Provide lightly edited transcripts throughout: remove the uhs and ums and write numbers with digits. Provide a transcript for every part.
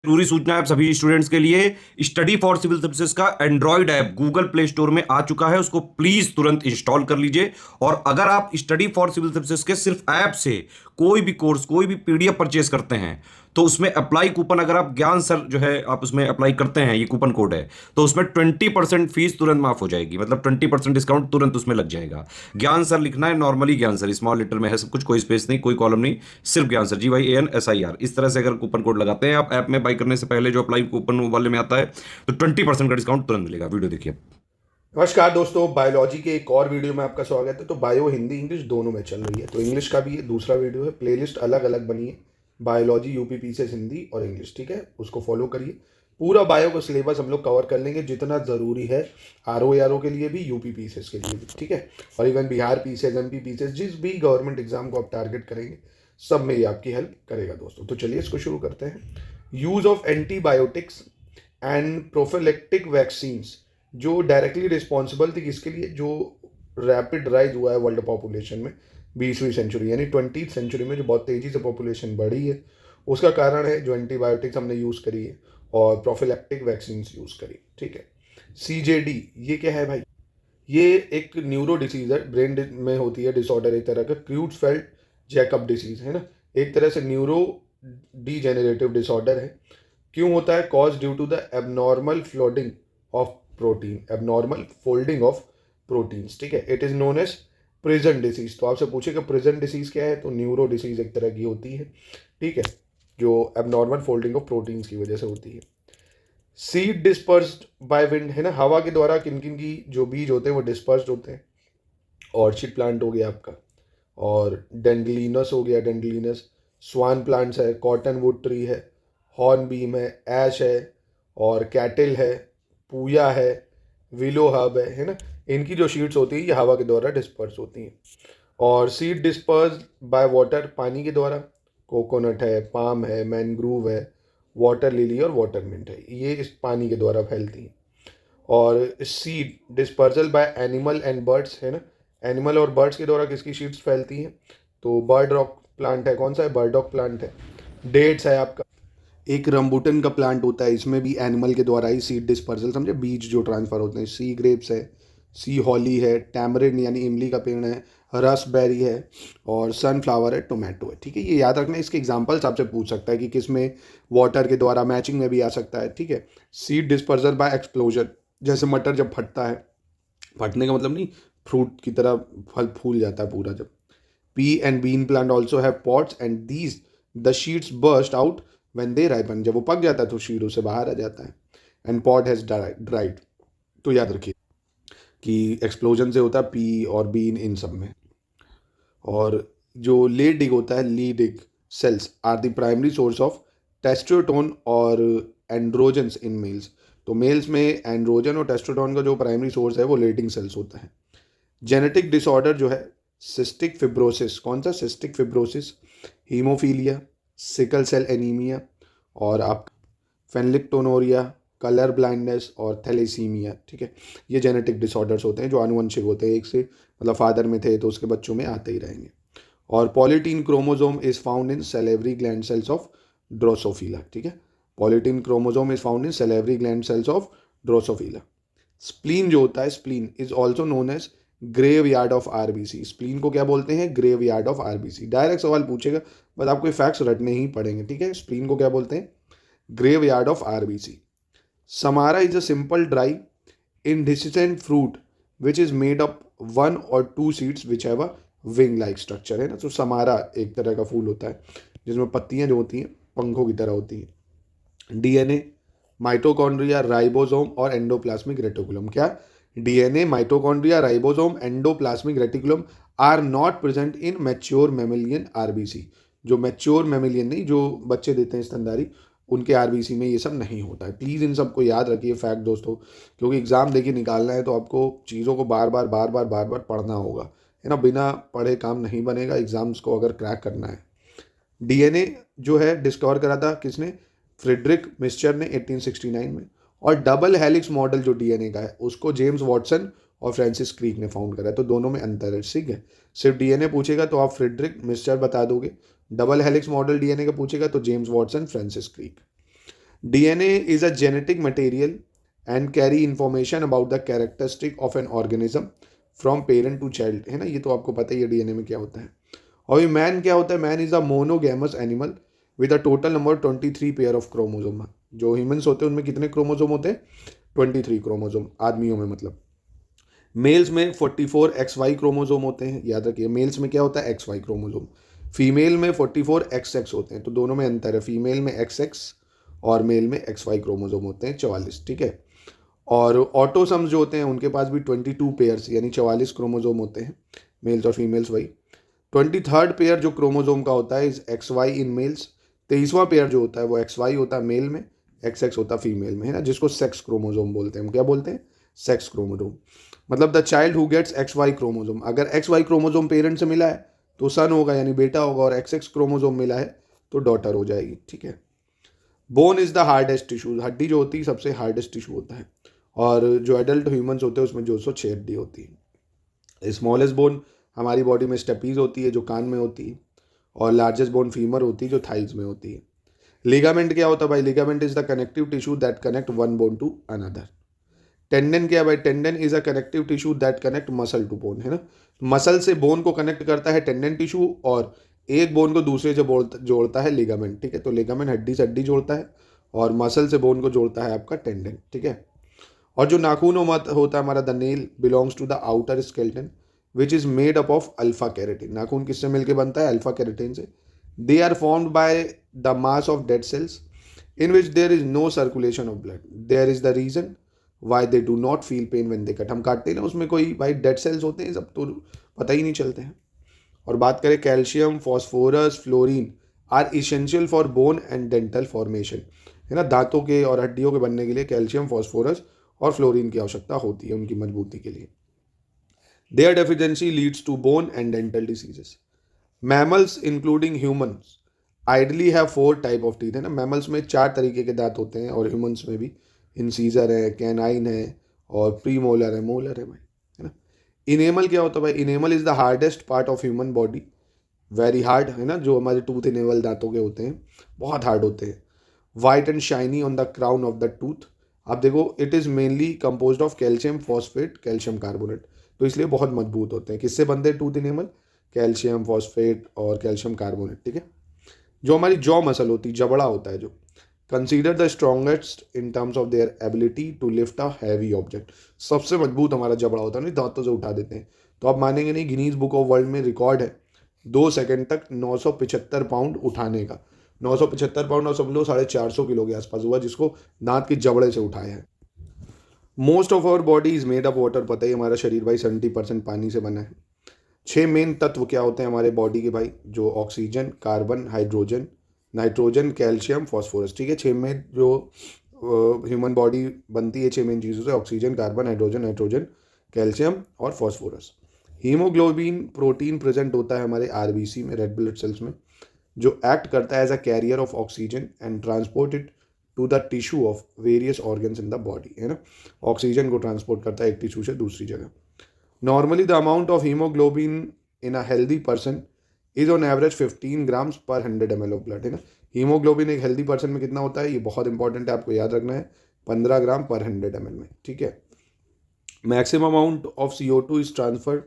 जरूरी सूचना है सभी स्टूडेंट्स के लिए। स्टडी फॉर सिविल सर्विसेज का Android app Google play store में आ चुका है, उसको प्लीज तुरंत इंस्टॉल कर लीजिए। और अगर आप स्टडी फॉर सिविल सर्विसेज के सिर्फ ऐप से कोई भी कोर्स, कोई भी पीडीएफ परचेज करते हैं, तो उसमें अप्लाई कूपन, अगर आप ज्ञान सर जो है आप उसमें अप्लाई करते हैं, ये कूपन कोड है, तो उसमें 20% फीस तुरंत माफ हो जाएगी। मतलब 20% डिस्काउंट तुरंत उसमें लग जाएगा। ज्ञान सर लिखना है, नॉर्मली ज्ञान सर स्मॉल लेटर में है सब कुछ, कोई स्पेस नहीं, कोई कॉलम नहीं, सिर्फ ज्ञान सर, GYANSIR। इस तरह से अगर कूपन कोड लगाते हैं आप ऐप में बाई करने से पहले, जो अप्लाई कूपन वाले में आता है, तो 20% का डिस्काउंट तुरंत मिलेगा। वीडियो देखिए। नमस्कार दोस्तों, बायोलॉजी के एक और वीडियो में आपका स्वागत है। तो बायो हिंदी इंग्लिश दोनों में चल रही है, तो इंग्लिश का भी ये दूसरा वीडियो है। प्लेलिस्ट अलग अलग बनी है, बायोलॉजी यूपी से हिंदी और इंग्लिश, ठीक है, उसको फॉलो करिए। पूरा बायो का सिलेबस हम लोग कवर कर लेंगे जितना ज़रूरी है, आर ओ के लिए भी, यूपी पीसेस के लिए भी, ठीक है। और even Bihar pieces, MP pieces, जिस भी गवर्नमेंट एग्जाम को आप टारगेट करेंगे, सब में ये आपकी हेल्प करेगा दोस्तों। तो चलिए इसको शुरू करते हैं। Use of antibiotics and prophylactic vaccines, जो डायरेक्टली रिस्पॉन्सिबल थी किसके लिए, जो रैपिड राइज हुआ है वर्ल्ड पॉपुलेशन में 20वीं सेंचुरी यानी 20th सेंचुरी में, जो बहुत तेज़ी से पॉपुलेशन बढ़ी है, उसका कारण है जो एंटीबायोटिक्स हमने यूज़ करी है और प्रोफिलैक्टिक वैक्सीन्स यूज़ करी, ठीक है। CJD ये क्या है भाई? ये एक न्यूरो डिसीज है, ब्रेन में होती है डिसऑर्डर, एक तरह का क्रूट्सफेल्ड जैकब डिसीज है ना, एक तरह से न्यूरो डीजेनरेटिव डिसऑर्डर है। क्यों होता है? Cause due to the abnormal folding of protein, abnormal folding of proteins, ठीक है। It is known as prion disease. तो आपसे पूछेगा प्रिजन डिसीज क्या है, तो न्यूरो डिसीज एक तरह की होती है, ठीक है, जो एबनॉर्मल फोल्डिंग ऑफ प्रोटीन्स की वजह से होती है। सीड डिस्पर्स्ड बाय विंड है ना, हवा के द्वारा किन किन की जो बीज होते हैं वो डिस्पर्स्ड होते हैं। ऑर्चिड प्लांट हो गया आपका, और डेंडलिनस हो गया, डेंडलिनस, स्वान प्लांट्स है, कॉटन वुड ट्री है, हॉर्न बीम है, ऐश है, और कैटल है, पूया है, विलो हब है ना। इनकी जो शीट्स होती है ये हवा के द्वारा डिस्पर्स होती हैं। और सीड डिस्पर्स बाय वाटर, पानी के द्वारा, कोकोनट है, पाम है, मैनग्रूव है, वाटर लिली और वाटर मिंट है, ये इस पानी के द्वारा फैलती हैं। और seed dispersal by animal and birds है ना, एनिमल और बर्ड्स के द्वारा किसकी शीड्स फैलती हैं, तो बर्ड रॉक प्लांट है, कौन सा है, बर्डॉक प्लांट है। डेट्स है आपका, एक रंबूटन का प्लांट होता है, इसमें भी एनिमल के द्वारा ही सीड डिस्पर्सल, समझे, बीज जो ट्रांसफर होते हैं। सी ग्रेप्स है, सी हॉली है, टैमरिन यानी इमली का पेड़ है, रसबेरी है, और सनफ्लावर है, टोमेटो है, ठीक है। ये याद रखना, इसके एग्जांपल्स आपसे पूछ सकता है कि किस में वाटर के द्वारा, मैचिंग में भी आ सकता है, ठीक है। सीड डिस्पर्सल बाय एक्सप्लोजन, जैसे मटर जब फटता है, फटने का मतलब नहीं, फ्रूट की तरह फल फूल जाता है पूरा जब। Pea and bean plant also have pods and these the seeds burst out when they ripen, जब वो पक जाता है तो शीड उससे बाहर आ जाता है। And pot has dried. तो याद रखिए कि एक्सप्लोजन से होता है पी और बीन इन सब में। और जो लेट डिग होता है, Leydig cells are the primary source of testosterone और एंड्रोजन्स इन मेल्स। तो मेल्स में एंड्रोजन और टेस्टोस्टेरोन का जो प्राइमरी सोर्स है वो लेटिंग सेल्स होता है। जेनेटिक डिसऑर्डर जो है, सिस्टिक फिब्रोसिस, कौन सा, cystic fibrosis, haemophilia, sickle cell anaemia, और आप फेनलिक्टोनोरिया, कलर ब्लाइंडनेस और थैलेसीमिया, ठीक है। ये जेनेटिक डिसऑर्डर्स होते हैं जो आनुवंशिक होते हैं, एक से मतलब फादर में थे तो उसके बच्चों में आते ही रहेंगे। और polytene chromosome is found in salivary gland cells of Drosophila, ठीक है। Polytene chromosome is found in salivary gland cells of Drosophila. Spleen जो होता है, spleen is also known as graveyard of RBC। Spleen को क्या बोलते हैं? Graveyard of RBC। Direct सवाल पूछेगा, बस आपको ये फैक्ट्स रटने ही पड़ेंगे, ठीक है। स्प्लीन को क्या बोलते हैं? Graveyard of RBC। Samara is a simple dry indehiscent fruit which is made up 1 or 2 seeds which have a wing like structure, है ना। तो समारा एक तरह का फूल होता है जिसमें पत्तियां जो होती हैं पंखों की तरह होती हैं। DNA, माइटोकॉन्ड्रिया, राइबोसोम और एंडोप्लाज्मिक रेटिकुलम, क्या? DNA, mitochondria, ribosome, endoplasmic reticulum are not present in mature mammalian RBC। जो मैच्योर मेमेलियन नहीं, जो बच्चे देते हैं स्तनधारी, उनके RBC में ये सब नहीं होता है। प्लीज़ इन सबको याद रखिए फैक्ट दोस्तों, क्योंकि एग्जाम देखिए निकालना है तो आपको चीज़ों को बार बार पढ़ना होगा, है ना। बिना पढ़े काम नहीं बनेगा एग्जाम्स को अगर क्रैक करना है। DNA जो है डिस्कवर करा था किसने? फ्रेडरिक मिस्चर ने 1869 में। और डबल हेलिक्स मॉडल जो DNA का है उसको जेम्स वॉटसन और फ्रांसिस क्रीक ने फाउंड करा है। तो दोनों में अंतर है, ठीक है। सिर्फ DNA पूछेगा तो आप फ्रेडरिक मिस्चर बता दोगे, डबल हेलिक्स मॉडल DNA का पूछेगा तो James Watson, Francis Crick. DNA is a genetic material and carry information about the characteristic of an organism from parent to child, है ना, ये तो आपको पता ही है डीएनए में क्या होता है। और ये मैन क्या होता है, man is a monogamous animal with a total number 23 pair of chromosome. जो ह्यूमंस होते हैं उनमें कितने क्रोमोजोम होते हैं, 23 क्रोमोजोम, आदमियों में मतलब। मेल्स में 44 XY क्रोमोजोम होते हैं, याद रखिए, मेल्स में क्या होता है, XY क्रोमोजोम। फीमेल में 44 XX होते हैं, तो दोनों में अंतर है, फीमेल में XX और मेल में XY क्रोमोजोम होते हैं 44, ठीक है। और ऑटोसम्स जो होते हैं उनके पास भी 22 पेयर्स यानी 44 क्रोमोजोम होते हैं, मेल्स और फीमेल्स वही। 23rd पेयर जो क्रोमोजोम का होता है इज XY इन मेल्स। 23वां पेयर जो होता है वो XY होता है मेल में, XX होता है फीमेल में, है ना, जिसको सेक्स क्रोमोजोम बोलते हैं। हम क्या बोलते हैं, सेक्स क्रोमोजोम। मतलब the child who gets XY chromosome, अगर XY क्रोमोजोम पेरेंट से मिला है तो सन होगा यानी बेटा होगा, और XX क्रोमोजोम मिला है तो डॉटर हो जाएगी, ठीक है। Bone is the hardest tissue, हड्डी जो होती है सबसे हार्डेस्ट टिश्यू होता है। और जो एडल्ट ह्यूमंस होते हैं उसमें 206 हड्डी होती है। स्मॉलेस्ट बोन हमारी बॉडी में स्टेपीज होती है जो कान में होती है, और लार्जेस्ट बोन फीमर होती है जो थाइज में होती है। लिगामेंट क्या होता है भाई, ligament is the connective tissue that connect one bone to another. Tendon क्या है भाई, tendon is a connective tissue that connect muscle to bone, है ना, मसल से बोन को कनेक्ट करता है टेंडन टिश्यू, और एक बोन को दूसरे से जोड़ता है लिगामेंट, ठीक है। तो लिगामेंट हड्डी से हड्डी जोड़ता है और मसल से बोन को जोड़ता है आपका टेंडन, ठीक है। और जो नाखून होता है हमारा, the nail belongs to the outer skeleton which is made up of alpha keratin. नाखून किससे मिलकर बनता है, अल्फा कैरेटिन से। They are formed by the mass of dead cells in which there is no circulation of blood, there is the reason why they do not feel pain when they cut. हम काटते हैं ना, उसमें कोई भाई dead cells होते हैं, सब तो पता ही नहीं चलते हैं। और बात करें calcium, phosphorus, fluorine are essential for bone and dental formation, है ना, दांतों के और हड्डियों के बनने के लिए कैल्शियम, फॉस्फोरस और फ्लोरीन की आवश्यकता होती है उनकी मजबूती के लिए। Their deficiency leads to bone and dental diseases. Mammals including humans ideally have 4 type of teeth, है ना, मैमल्स में 4 तरीके के दांत होते हैं, और ह्यूमंस में भी इंसीजर है, कैनाइन है और प्रीमोलर है, मोलर है भाई, है ना। इनेमल क्या होता है भाई, enamel is the hardest part of human body, very hard, है ना, जो हमारे टूथ इनेमल दांतों के होते हैं बहुत हार्ड होते हैं। White and shiny on the crown of the tooth. आप देखो it is mainly composed of calcium phosphate, calcium carbonate, तो इसलिए बहुत मजबूत होते हैं। किससे बनते हैं टूथ इनेमल, कैल्शियम फॉस्फेट और कैल्शियम कार्बोनेट, ठीक है। जो हमारी जॉ मसल होती है, जबड़ा होता है जो, consider the strongest in terms of their ability to lift a heavy object. सबसे मजबूत हमारा जबड़ा होता है, नहीं दांतों से उठा देते हैं। तो आप मानेंगे नहीं, गिनीज बुक ऑफ वर्ल्ड में रिकॉर्ड है 2 सेकंड तक 975 पाउंड उठाने का। 975 पाउंड और समझ लो 450 किलो के आसपास हुआ, जिसको दांत के जबड़े से उठाया है। Most of our body is made of water, पता ही हमारा शरीर भाई 70% पानी से बना है। 6 मेन तत्व क्या होते हैं हमारे बॉडी के भाई, जो oxygen, carbon, hydrogen, nitrogen, calcium, phosphorus, ठीक है। 6 में जो ह्यूमन बॉडी बनती है 6 मेन चीज़ों से, oxygen, carbon, hydrogen, nitrogen, calcium और फॉस्फोरस। हीमोग्लोबिन प्रोटीन प्रेजेंट होता है हमारे आरबीसी में, रेड ब्लड सेल्स में, जो एक्ट करता है as a carrier of oxygen and transport it to the tissue of various organs in the body, है ना, ऑक्सीजन को ट्रांसपोर्ट करता है एक टिश्यू से दूसरी जगह। Normally, the amount of hemoglobin in a healthy person is on average 15 grams per 100 ml of blood, है ना। हीमोग्लोबिन एक हेल्दी पर्सन में कितना होता है, ये बहुत इंपॉर्टेंट है, आपको याद रखना है, 15 ग्राम पर 100 ml में, ठीक है। Maximum amount of CO2 is transfer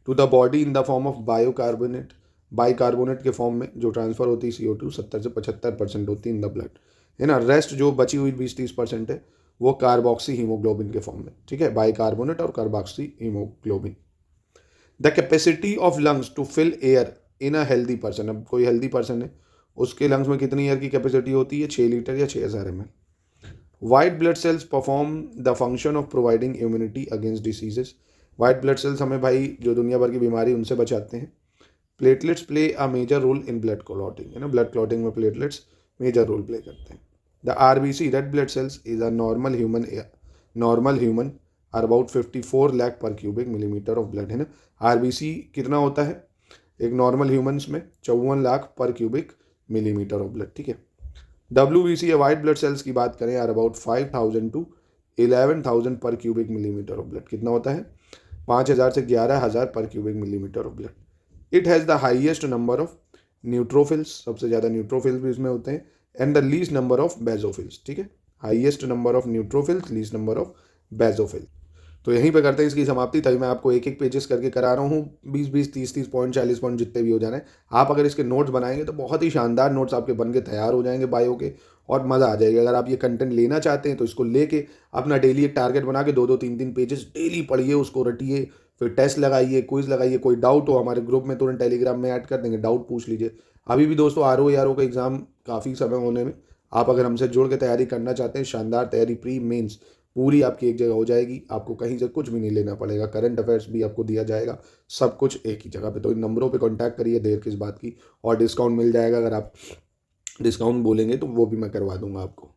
to the body in the form of bicarbonate, bicarbonate के फॉर्म में जो ट्रांसफर होती है CO2 70 से 75% होती है इन द ब्लड, है ना। रेस्ट जो बची हुई 20-30% है वो कार्बोक्सी हीमोग्लोबिन के फॉर्म में, ठीक है, बाइकार्बोनेट और carboxyhaemoglobin. The capacity of lungs to fill air in a healthy person, अब कोई हेल्दी पर्सन है उसके लंग्स में कितनी एयर की कैपेसिटी होती है, 6 लीटर या 6000 ml। White blood cells perform the function of providing immunity against diseases. White blood cells हमें भाई जो दुनिया भर की बीमारी उनसे बचाते हैं। Platelets play a major role in blood clotting, है ना, ब्लड क्लॉटिंग में प्लेटलेट्स मेजर रोल प्ले करते हैं। The RBC, red blood cells, is a normal human are about 54 lakh per cubic millimeter of blood, है ना। RBC कितना होता है एक नॉर्मल ह्यूमंस में, 54 लाख पर क्यूबिक मिलीमीटर ऑफ ब्लड, ठीक है। WBC या वाइट ब्लड सेल्स की बात करें आर अबाउट 5000 to 11,000 पर क्यूबिक मिलीमीटर ऑफ ब्लड, कितना होता है 5000 से 11000 पर cubic millimetre of blood. It has the highest number of neutrophils, सबसे ज़्यादा न्यूट्रोफिल्स भी इसमें होते हैं, and the least number of basophils, ठीक है, highest number of neutrophils, least number of basophil. तो यहीं पे करते हैं इसकी समाप्ति। तभी मैं आपको एक एक पेजेस करके करा रहा हूँ, 20-20, 30-30 पॉइंट, 40 पॉइंट जितने भी हो जाने। आप अगर इसके नोट्स बनाएंगे तो बहुत ही शानदार नोट्स आपके बन के तैयार हो जाएंगे बायो के, और मज़ा आ जाएगा। अगर आप ये कंटेंट लेना चाहते हैं तो इसको लेके अपना डेली एक टारगेट बना के 2-2, 3-3 पेजेस डेली पढ़िए, उसको रटिए, फिर टेस्ट लगाइए, क्विज लगाइए। कोई डाउट हो हमारे ग्रुप में तुरंत टेलीग्राम में ऐड कर देंगे, डाउट पूछ लीजिए। अभी भी दोस्तों आर ओ का एग्ज़ाम काफ़ी समय होने में, आप अगर हमसे जुड़ के तैयारी करना चाहते हैं, शानदार तैयारी प्री मेंस पूरी आपकी एक जगह हो जाएगी। आपको कहीं से कुछ भी नहीं लेना पड़ेगा, करंट अफेयर्स भी आपको दिया जाएगा, सब कुछ एक ही जगह पे। तो इन नंबरों पे कांटेक्ट करिए, देर किस बात की। और डिस्काउंट मिल जाएगा, अगर आप डिस्काउंट बोलेंगे तो वो भी मैं करवा दूंगा आपको।